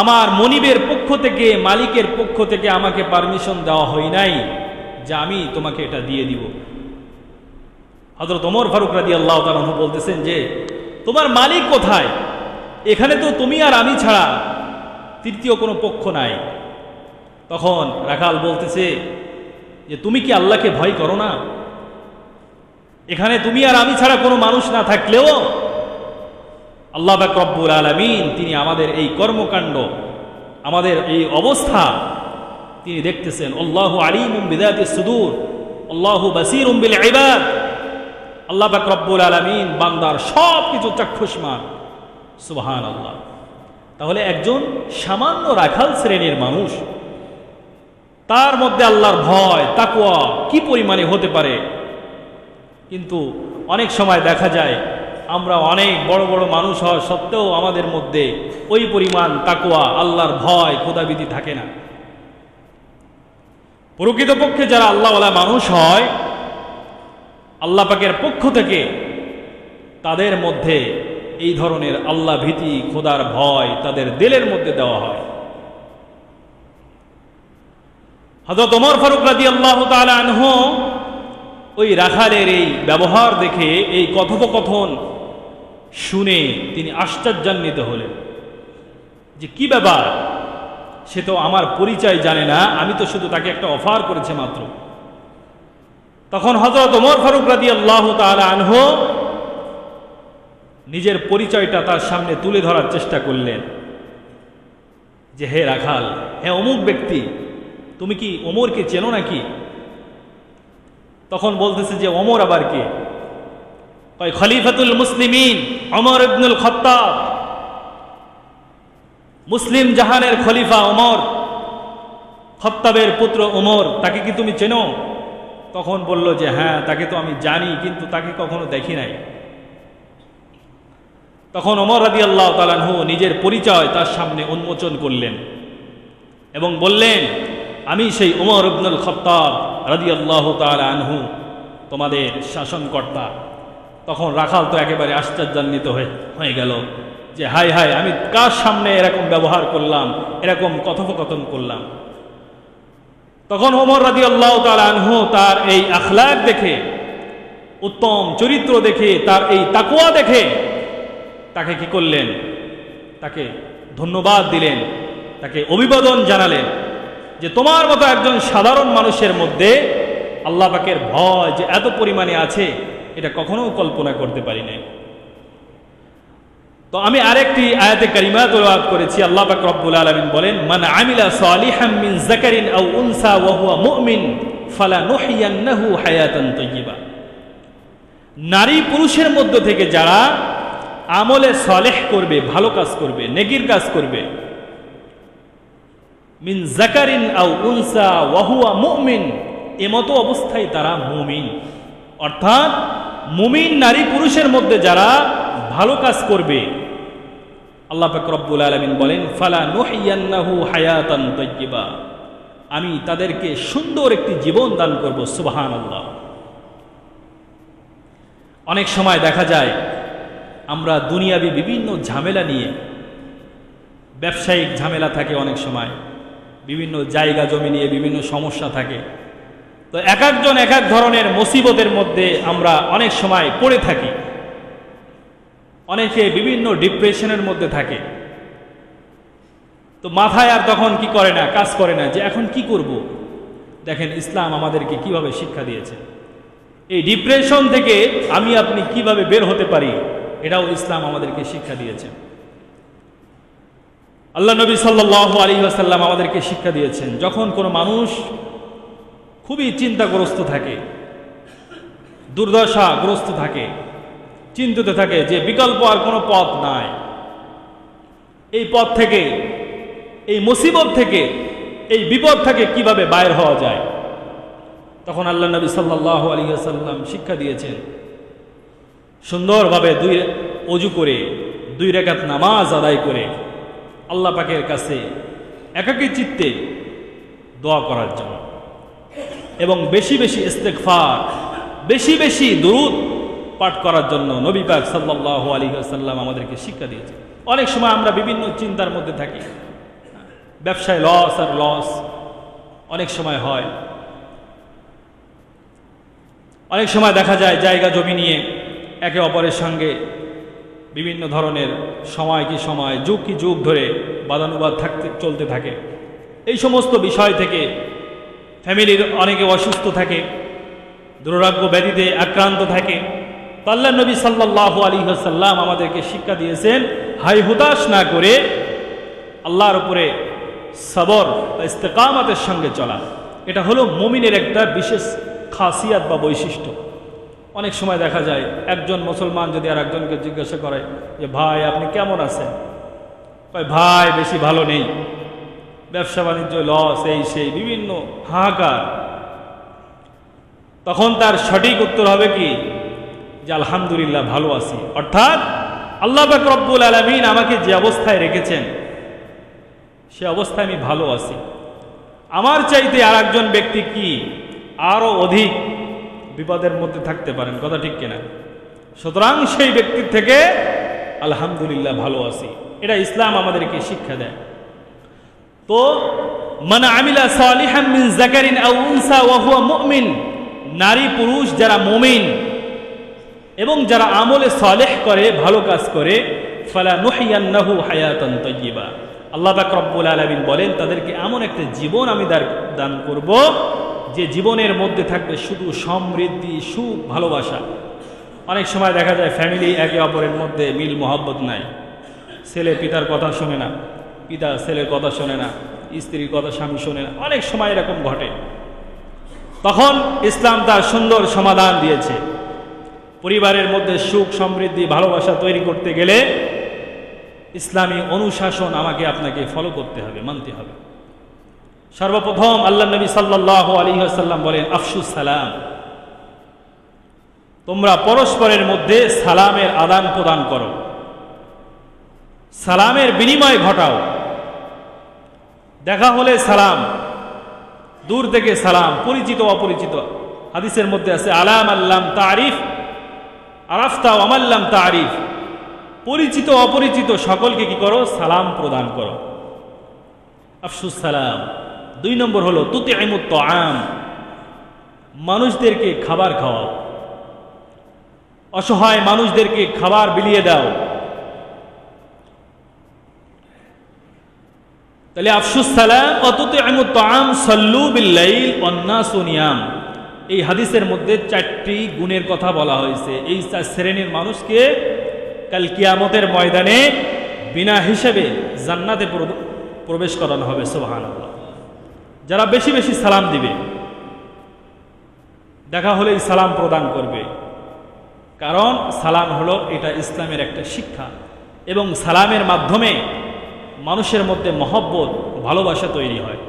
আমার মনিবের পক্ষ থেকে, মালিকের পক্ষ থেকে আমাকে পারমিশন দেওয়া হয় নাই যে আমি তোমাকে এটা দিয়ে দিব। হযরত ওমর ফারুক রাদিয়াল্লাহু তাআলা আনহু বলতেছেন যে তোমার মালিক কোথায়, এখানে তো তুমি আর আমি ছাড়া তৃতীয় কোনো পক্ষ নাই। তখন রাখাল বলতেছে যে তুমি কি আল্লাহকে ভয় করো না, এখানে তুমি আর আমি ছাড়া কোনো মানুষ না থাকলেও আল্লাহ পাক রব্বুল আলামিন তিনি আমাদের এই কর্মকাণ্ড, আমাদের এই অবস্থা তিনি দেখতেছেন। আল্লাহু আলিমুম বিযাতিস সুদূর, আল্লাহু বাসীরুম বিল ইবাদ। আল্লাহ পাক রব্বুল আলামিন বান্দার সব কিছু চাক্ষুষমান, সুবহানাল্লাহ। তাহলে একজন সামান্য রাখাল শ্রেণীর মানুষ, তার মধ্যে আল্লাহর ভয় তাকওয়া কি পরিমাণে হতে পারে। কিন্তু অনেক সময় দেখা যায় আমরা অনেক বড় বড় মানুষ হওয়া সত্ত্বেও আমাদের মধ্যে ওই পরিমাণ তাকওয়া, আল্লাহর ভয়, খোদাভীতি থাকে না। প্রকৃতপক্ষে যারা আল্লাহওয়ালা মানুষ হয়, আল্লাহ পাকের পক্ষ থেকে তাদের মধ্যে এই ধরনের আল্লাহ ভীতি, খোদার ভয় তাদের দিলের মধ্যে দেওয়া হয়। হযরত ওমর ফারুক রাদিয়াল্লাহু তাআলা আনহু ওই রাখালের এই ব্যবহার দেখে, এই কথোপকথন শুনে তিনি আশ্চর্যান্বিত হলেন যে কি ব্যাপার, সে তো আমার পরিচয় জানে না, আমি তো শুধু তাকে একটা অফার করেছে মাত্র। তখন হযরত ওমর ফারুক রাদিয়াল্লাহু তাআলা আনহু নিজের পরিচয়টা তার সামনে তুলে ধরার চেষ্টা করলেন যে হে রাখাল, হে অমুক ব্যক্তি, তুমি কি ওমরকে চেনো নাকি? তখন বলতেছে যে ওমর আবার কে? কয় খলিফাতুল মুসলিমিন ওমর ইবনুল খাত্তাব, মুসলিম জাহানের খলিফা ওমর, খাত্তাবের পুত্র ওমর, তাকে কি তুমি চেনো? তখন বলল যে হ্যাঁ, তাকে তো আমি জানি, কিন্তু তাকে কখনো দেখি নাই। তখন ওমর রাদিয়াল্লাহু তাআলা আনহু নিজের পরিচয় তার সামনে উন্মোচন করলেন এবং বললেন, আমি সেই ওমর ইবনুল খাত্তাব রাদিয়াল্লাহু তাআলা আনহু, তোমাদের শাসনকর্তা। তখন রাখাল তো একেবারে আশ্চর্যান্বিত হয়ে গেল যে হায় হায়, আমি কার সামনে এরকম ব্যবহার করলাম, এরকম কথোপকথন করলাম। তখন ওমর রাদিয়াল্লাহু তাআলা আনহু তার এই আখলাক দেখে, উত্তম চরিত্র দেখে, তার এই তাকওয়া দেখে তাকে কি করলেন? তাকে ধন্যবাদ দিলেন, তাকে অভিবাদন জানালেন যে তোমার মতো একজন সাধারণ মানুষের মধ্যে আল্লাহ পাকের ভয় যে এত পরিমাণে আছে, এটা কখনো কল্পনা করতে পারি নাই। তো আমি আরেকটি আয়াতে কারিমা তেলাওয়াত করেছি। আল্লাহ পাক রব্বুল আলামিন বলেন, মান আমিলা সালিহাম মিন যাকারিন আও উনসা ওয়া হুয়া মুমিন ফালানুহইয়ান্নাহু হায়াতান তাইয়্যিবা। নারী পুরুষের মধ্য থেকে যারা আমলে সালেহ করবে, ভালো কাজ করবে, নেকির কাজ করবে, মিন যাকারিন আও উনসা ওয়া হুয়া মুমিন, এমতো অবস্থায় তারা মুমিন। অর্থাৎ মুমিন নারী পুরুষের মধ্যে যারা ভালো কাজ করবে, আল্লাহ পাক রব্বুল আলামিন বলেন, ফালানুহইয়ান্নাহু হায়াতান তাইয়্যিবা, আমি তাদেরকে সুন্দর একটি জীবন দান করব। সুবহানাল্লাহ। অনেক সময় দেখা যায় আমরা দুনিয়াবি বিভিন্ন ঝামেলা নিয়ে, ব্যবসায়িক ঝামেলা থাকে, অনেক সময় বিভিন্ন জায়গা জমি নিয়ে বিভিন্ন সমস্যা থাকে। তো এক একজন এক এক ধরনের মুসিবতের মধ্যে আমরা অনেক সময় পড়ে থাকি। অনেকে বিভিন্ন ডিপ্রেশনের মধ্যে থাকে। তো মাথায় আর তখন কি করে না, কাজ করে না যে এখন কি করব। দেখেন ইসলাম আমাদেরকে কিভাবে শিক্ষা দিয়েছে, এই ডিপ্রেশন থেকে আমি আপনি কিভাবে বের হতে পারি, এটাও ইসলাম আমাদেরকে শিক্ষা দিয়েছে। আল্লাহ নবী সাল্লাল্লাহু আলাইহি ওয়াসাল্লাম আমাদেরকে শিক্ষা দিয়েছেন, যখন কোনো মানুষ খুবই চিন্তাগ্রস্ত থাকে, দুর্দশাগ্রস্ত থাকে, চিন্তিত থাকে যে বিকল্প আর কোনো পথ নাই, এই পথ থেকে, এই মুসিবত থেকে, এই বিপদ থেকে কিভাবে বাইর হওয়া যায়, তখন আল্লাহ নবী সাল্লাল্লাহু আলাইহি ওয়াসাল্লাম শিক্ষা দিয়েছেন, সুন্দরভাবে ওযু করে 2 রাকাত নামাজ আদায় করে আল্লাহ পাকের কাছে একাকী চিত্তে দোয়া করার জন্য, এবং বেশি বেশি ইস্তেগফার, বেশি বেশি দুরূদ পাঠ করার জন্য নবী পাক সাল্লাল্লাহু আলাইহি ওয়াসাল্লাম আমাদেরকে শিক্ষা দিয়েছেন। অনেক সময় আমরা বিভিন্ন চিন্তার মধ্যে থাকি, ব্যবসায় লস আর লস অনেক সময় হয়। অনেক সময় দেখা যায় জায়গা জমি নিয়ে একে অপরের সঙ্গে বিভিন্ন ধরনের সময় কি সময়, যুগ কি যুগ ধরে বাদানুবাদ চলতে থাকে। এই সমস্ত বিষয় থেকে ফ্যামিলির অনেকে অসুস্থ থাকে, দুরারোগ্য ব্যাধিতে আক্রান্ত থাকে। আল্লাহ নবী সাল্লাল্লাহু আলাইহি ওয়াসাল্লাম আমাদেরকে শিক্ষা দিয়েছেন, হাই হুতাশ না করে আল্লাহর উপরে সবর বা ইস্তেকামতের সঙ্গে চলা। এটা হলো মুমিনের একটা বিশেষ খাসিয়াত বা বৈশিষ্ট্য। অনেক সময় দেখা যায় একজন মুসলমান যদি আর একজনকে জিজ্ঞাসা করে যে ভাই আপনি কেমন আছেন, ভাই বেশি ভালো নেই, ব্যবসা বাণিজ্য লস, এই সেই বিভিন্ন হাহাকার, তখন তার সঠিক উত্তর হবে কি যে আলহামদুলিল্লাহ ভালো আছি। অর্থাৎ আল্লাহ পাক রব্বুল আলামিন আমাকে যে অবস্থায় রেখেছেন সে অবস্থায় আমি ভালো আছি। আমার চাইতে আর একজন ব্যক্তি কি আরো অধিক বিপদের মধ্যে থাকতে পারেন, কথা ঠিক কিনা? সুতরাং সেই ব্যক্তির থেকে আলহামদুলিল্লাহ ভালো আছি, এটা ইসলাম আমাদেরকে শিক্ষা দেয়। তো মান আমিলা সালিহান মিন যাকারিন আও উনসা ওয়া হুয়া মুমিন, নারী পুরুষ যারা মুমিন এবং যারা আমলে সালেহ করে, ভালো কাজ করে, ফালা নুহিয়ান্নাহু হায়াতান তাইয়্যিবা, আল্লাহ পাক রব্বুল আলামিন বলেন তাদেরকে এমন একটা জীবন আমি দান করব যে জীবনের মধ্যে থাকবে শুধু সমৃদ্ধি, সুখ, ভালোবাসা। অনেক সময় দেখা যায় ফ্যামিলি একে অপরের মধ্যে মিল মোহাব্বত নাই, ছেলে পিতার কথা শোনে না, পিতা ছেলের কথা শোনে না, স্ত্রীর কথা স্বামী শোনে না, অনেক সময় এরকম ঘটে। তখন ইসলাম তার সুন্দর সমাধান দিয়েছে। পরিবারের মধ্যে সুখ, সমৃদ্ধি, ভালোবাসা তৈরি করতে গেলে ইসলামী অনুশাসন আমাকে আপনাকে ফলো করতে হবে, মানতে হবে। সর্বপ্রথম আল্লাহ নবী সাল্লাল্লাহু আলাইহি ওয়াসাল্লাম বলেন, আফশুস সালাম, তোমরা পরস্পরের মধ্যে সালামের আদান প্রদান করো, সালামের বিনিময় ঘটাও। দেখা হলে সালাম, দূর থেকে সালাম, পরিচিত অপরিচিত। হাদিসের মধ্যে আছে আলাম আল্লাম তারিফ আরাফতা আমাল্লাম তারিফ, পরিচিত অপরিচিত সকলকে কি করো, সালাম প্রদান করো। আফশুস সালাম। 2 নম্বর হলো তুতিইমুত তাআম, মানুষদেরকে খাবার খাওয়াও, অসহায় মানুষদেরকে খাবার বিলিয়ে দাও। তাহলে আফশুস সালাম ও তুতিইমুত তাআম সাল্লু বিল লাইল ওয়ান নাসু নিয়াম, এই হাদিসের মধ্যে 4টি গুণের কথা বলা হয়েছে। এই 4 শ্রেণীর মানুষকে কাল কিয়ামতের ময়দানে বিনা হিসেবে জান্নাতে প্রবেশ করানো হবে। সুবহানাল্লাহ। যারা বেশি বেশি সালাম দিবে, দেখা হলেই সালাম প্রদান করবে, কারণ সালাম হলো এটা ইসলামের একটা শিক্ষা, এবং সালামের মাধ্যমে মানুষের মধ্যে মহব্বত, ভালোবাসা তৈরি হয়,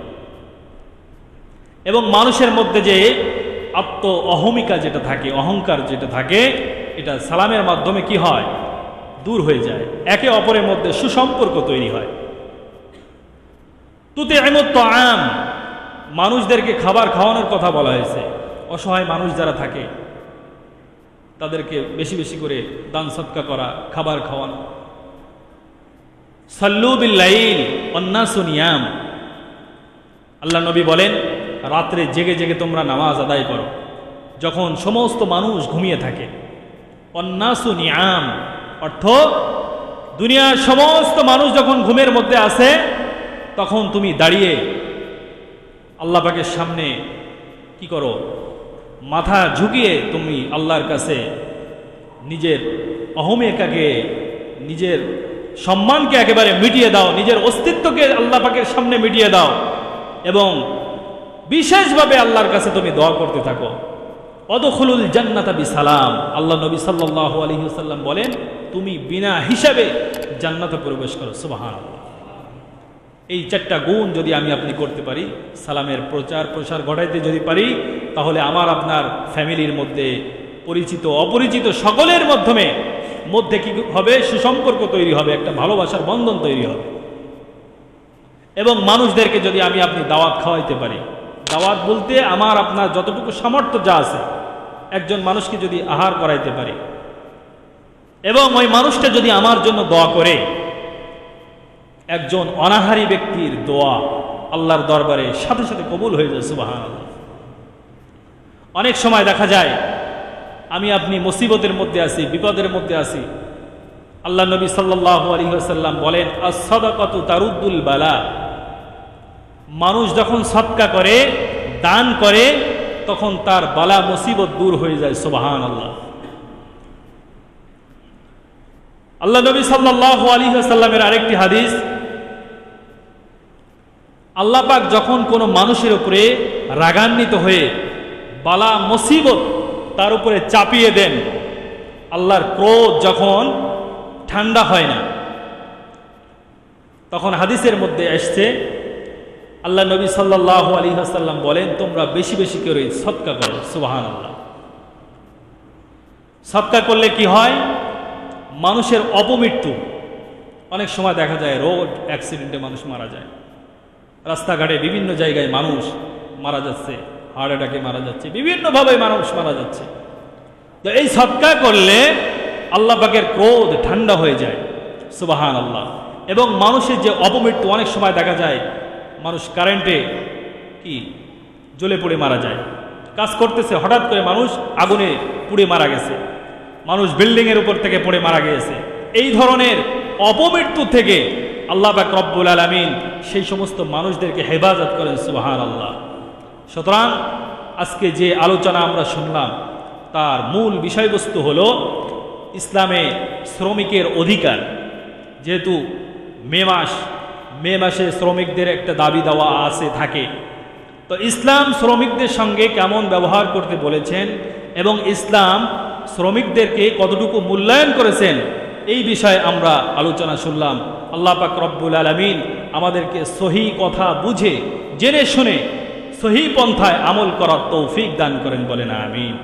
এবং মানুষের মধ্যে যে আত্ম অহমিকা যেটা থাকে, অহংকার যেটা থাকে, এটা সালামের মাধ্যমে কি হয়, দূর হয়ে যায়। একে অপরের মধ্যে সুসম্পর্ক তৈরি হয়। তুতিইমুত তাআম, মানুষদেরকে খাবার খাওয়ানোর কথা বলা হয়েছে। অসহায় মানুষ যারা থাকে তাদেরকে বেশি বেশি করে দান সদকা করা, খাবার খাওয়ানো। সাল্লু বিল লাইল ওয়ান নাসু নিয়াম, আল্লাহ নবী বলেন রাত্রে জেগে জেগে তোমরা নামাজ আদায় করো যখন সমস্ত মানুষ ঘুমিয়ে থাকে। ওয়ান নাসু নিয়াম অর্থ দুনিয়ার সমস্ত মানুষ যখন ঘুমের মধ্যে আছে তখন তুমি দাঁড়িয়ে আল্লাহ পাকের সামনে কি করো, মাথা ঝুঁকিয়ে তুমি আল্লাহর কাছে নিজের অহমিকাকে, নিজের সম্মানকে একেবারে মিটিয়ে দাও, নিজের অস্তিত্বকে আল্লাহ পাকের সামনে মিটিয়ে দাও, এবং বিশেষভাবে আল্লাহর কাছে তুমি দোয়া করতে থাকো। অদখুলুল জান্নাতা বিসালাম, আল্লাহ নবী সাল্লাল্লাহু আলাইহি ওয়াসাল্লাম বলেন তুমি বিনা হিসাবে জান্নাতে প্রবেশ করো। সুবহানাল্লাহ। এই 4টা গুণ যদি আমি আপনি করতে পারি, সালামের প্রচার প্রসার ঘটাইতে যদি পারি, তাহলে আমার আপনার ফ্যামিলির মধ্যে পরিচিত অপরিচিত সকলের মধ্যে কি হবে, সুসম্পর্ক তৈরি হবে, একটা ভালোবাসার বন্ধন তৈরি হবে। এবং মানুষদেরকে যদি আমি আপনি দাওয়াত খাওয়াইতে পারি, দাওয়াত বলতে আমার আপনার যতটুকু সামর্থ্য যা আছে, একজন মানুষকে যদি আহার করাইতে পারি এবং ওই মানুষটা যদি আমার জন্য দোয়া করে, একজন অনাহারী ব্যক্তির দোয়া আল্লাহর দরবারে সাথে সাথে কবুল হয়ে যায়। সুবহানাল্লাহ। অনেক সময় দেখা যায় আমি আপনি মুসিবতের মধ্যে আছি, বিপদের মধ্যে আছি, আল্লাহ নবী সাল্লাল্লাহু আলাইহি ওয়াসাল্লাম বলেন আস-সাদাকাতু তারুদ্দুল বালা, মানুষ যখন সদকা করে, দান করে, তখন তার বালা মুসিবত দূর হয়ে যায়। সুবহানাল্লাহ। আল্লাহ নবী সাল্লাল্লাহু আলাইহি ওয়াসাল্লামের আরেকটি হাদিস, আল্লাহ পাক যখন কোনো মানুষের উপরে রাগান্বিত হয়ে বালা মুসিবত তার উপরে চাপিয়ে দেন, আল্লাহর ক্রোধ যখন ঠান্ডা হয় না, তখন হাদিসের মধ্যে আসছে আল্লাহ নবী সাল্লাল্লাহু আলাইহি ওয়াসাল্লাম বলেন তোমরা বেশি বেশি করে সদকা করো। সুবহানাল্লাহ। সদকা করলে কি হয়, মানুষের অপমৃত্যু, অনেক সময় দেখা যায় রোড অ্যাক্সিডেন্টে মানুষ মারা যায়, রাস্তাঘাটে বিভিন্ন জায়গায় মানুষ মারা যাচ্ছে, হার্ট অ্যাটাকে মারা যাচ্ছে, বিভিন্নভাবে মানুষ মারা যাচ্ছে। তো এই সদকা করলে আল্লাহ পাকের ক্রোধ ঠান্ডা হয়ে যায়। সুবহানাল্লাহ। এবং মানুষের যে অপমৃত্যু, অনেক সময় দেখা যায় মানুষ কারেন্টে কি জ্বলে পড়ে মারা যায়, কাজ করতেছে, হঠাৎ করে মানুষ আগুনে পুড়ে মারা গেছে, মানুষ বিল্ডিংয়ের উপর থেকে পড়ে মারা গিয়েছে। এই ধরনের অপমৃত্যু থেকে আল্লাহ পাক রব্বুল আলামিন সেই সমস্ত মানুষদেরকে হেফাজত করেন, সুবহানাল্লাহ। সুতরাং আজকে যে আলোচনা আমরা শুনলাম তার মূল বিষয়বস্তু হলো ইসলামে শ্রমিকের অধিকার। যেহেতু মে মাসে শ্রমিকদের একটা দাবি দেওয়া আছে থাকে, তো ইসলাম শ্রমিকদের সঙ্গে কেমন ব্যবহার করতে বলেছেন এবং ইসলাম শ্রমিকদেরকে কতটুকু মূল্যায়ন করেছেন, এই বিষয়ে আমরা আলোচনা শুনলাম। আল্লাহ পাক রব্বুল আলামিন আমাদেরকে সহি কথা বুঝে জেনে শুনে সহি পন্থায় আমল করার তৌফিক দান করেন, বলেন আমিন।